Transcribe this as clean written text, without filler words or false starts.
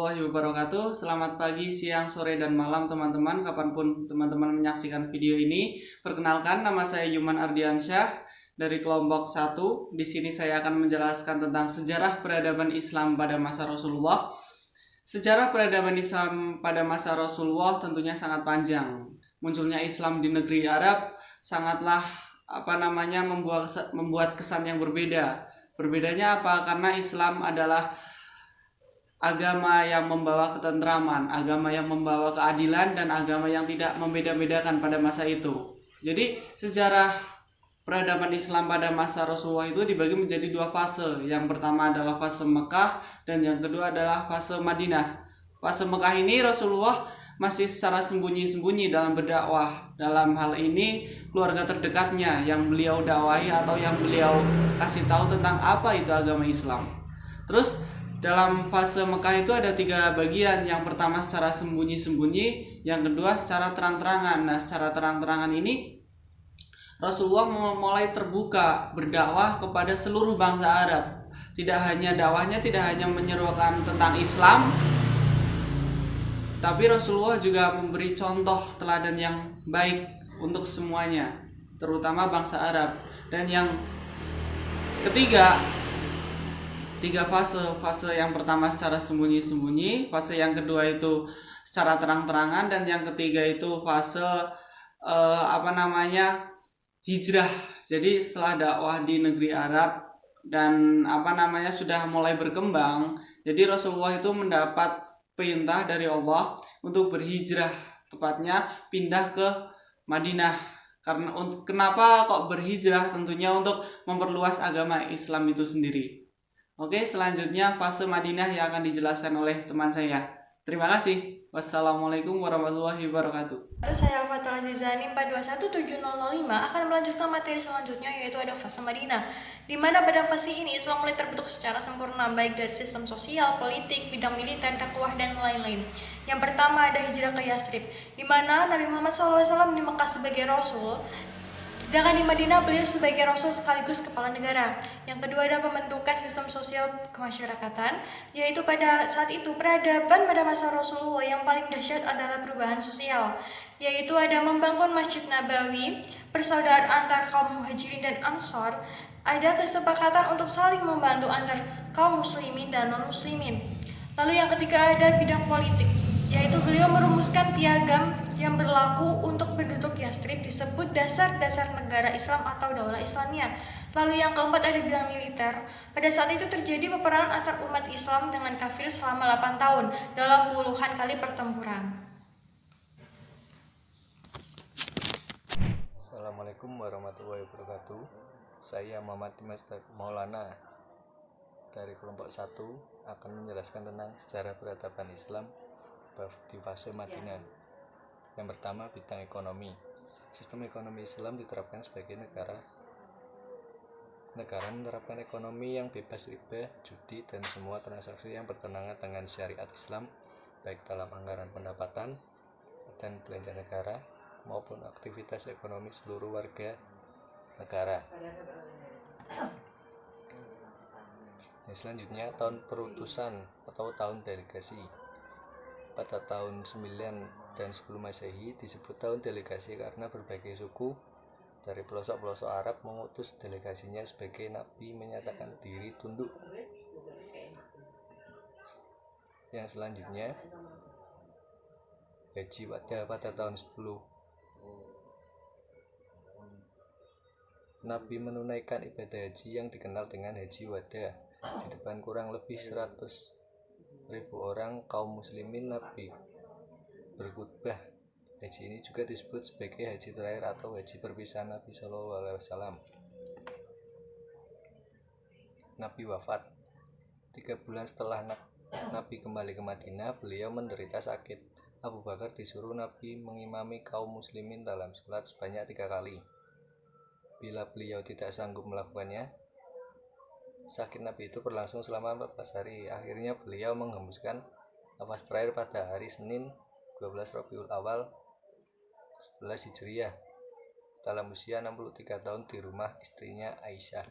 warahmatullahi wabarakatuh. Selamat pagi, siang, sore, dan malam teman-teman, kapanpun teman-teman menyaksikan video ini. Perkenalkan, nama saya Yuman Ardiansyah dari kelompok 1. Di sini saya akan menjelaskan tentang sejarah peradaban Islam pada masa Rasulullah. Sejarah peradaban Islam pada masa Rasulullah tentunya sangat panjang. Munculnya Islam di negeri Arab sangatlah membuat kesan yang berbeda. Berbedanya apa? Karena Islam adalah agama yang membawa ketentraman, agama yang membawa keadilan, dan agama yang tidak membeda-bedakan pada masa itu. Jadi sejarah peradaban Islam pada masa Rasulullah itu dibagi menjadi dua fase. Yang pertama adalah fase Mekah dan yang kedua adalah fase Madinah. Fase Mekah ini Rasulullah masih secara sembunyi-sembunyi dalam berdakwah. Dalam hal ini keluarga terdekatnya yang beliau dakwahi atau yang beliau kasih tahu tentang apa itu agama Islam. Terus dalam fase Mekah itu ada 3 bagian. Yang pertama secara sembunyi-sembunyi, yang kedua secara terang-terangan. Nah, secara terang-terangan ini Rasulullah mulai terbuka berdakwah kepada seluruh bangsa Arab. Dakwahnya tidak hanya menyerukan tentang Islam, tapi Rasulullah juga memberi contoh teladan yang baik untuk semuanya, terutama bangsa Arab. Dan yang ketiga, 3 fase yang pertama secara sembunyi-sembunyi, fase yang kedua itu secara terang-terangan, dan yang ketiga itu fase hijrah. Jadi setelah dakwah di negeri Arab dan sudah mulai berkembang, jadi Rasulullah itu mendapat perintah dari Allah untuk berhijrah, tepatnya pindah ke Madinah. Kenapa kok berhijrah? Tentunya untuk memperluas agama Islam itu sendiri. Oke, selanjutnya fase Madinah yang akan dijelaskan oleh teman saya. Terima kasih. Wassalamualaikum warahmatullahi wabarakatuh. Saya Al-Fatihah Azizani 421705 akan melanjutkan materi selanjutnya, yaitu ada fase Madinah, di mana pada fase ini Islam mulai terbentuk secara sempurna, baik dari sistem sosial, politik, bidang militer, dakwah, dan lain-lain. Yang pertama ada hijrah ke Yathrib, di mana Nabi Muhammad SAW di Mekah sebagai Rasul, sedangkan di Madinah beliau sebagai Rasul sekaligus kepala negara. Yang kedua ada pembentukan sistem sosial kemasyarakatan, yaitu pada saat itu peradaban pada masa Rasulullah yang paling dahsyat adalah perubahan sosial, yaitu ada membangun Masjid Nabawi, persaudaraan antar kaum muhajirin dan ansor, ada kesepakatan untuk saling membantu antar kaum muslimin dan non-muslimin. Lalu yang ketiga ada bidang politik, yaitu beliau merumuskan piagam yang berlaku untuk penduduk Yathrib disebut dasar-dasar negara Islam atau Daulah Islamiyah. Lalu yang keempat ada bidang militer. Pada saat itu terjadi peperangan antar umat Islam dengan kafir selama 8 tahun dalam puluhan kali pertempuran. Assalamualaikum warahmatullahi wabarakatuh. Saya Muhammad Dimas Maulana dari kelompok 1 akan menjelaskan tentang sejarah peradaban Islam di fase Madinah. Yang pertama, bidang ekonomi. Sistem ekonomi Islam diterapkan sebagai negara menerapkan ekonomi yang bebas riba, judi, dan semua transaksi yang bertentangan dengan syariat Islam, baik dalam anggaran pendapatan dan belanja negara maupun aktivitas ekonomi seluruh warga negara. Selanjutnya, tahun perutusan atau tahun delegasi. Pada tahun 9 dan 10 Masehi disebut tahun delegasi karena berbagai suku dari pelosok-pelosok Arab mengutus delegasinya sebagai nabi menyatakan diri tunduk. Yang selanjutnya, Haji Wada pada tahun 10. Nabi menunaikan ibadah haji yang dikenal dengan Haji Wada di depan kurang lebih 100.000 orang kaum muslimin. Nabi berkhutbah. Haji ini juga disebut sebagai haji terakhir atau haji perpisahan Nabi SAW. Nabi wafat. 3 bulan setelah Nabi kembali ke Madinah, beliau menderita sakit. Abu Bakar disuruh Nabi mengimami kaum muslimin dalam sholat sebanyak 3 kali. Bila beliau tidak sanggup melakukannya, sakit Nabi itu berlangsung selama 14 hari. Akhirnya beliau menghembuskan nafas terakhir pada hari Senin 12 Rabiul Awal 11 Hijriah dalam usia 63 tahun di rumah istrinya Aisyah.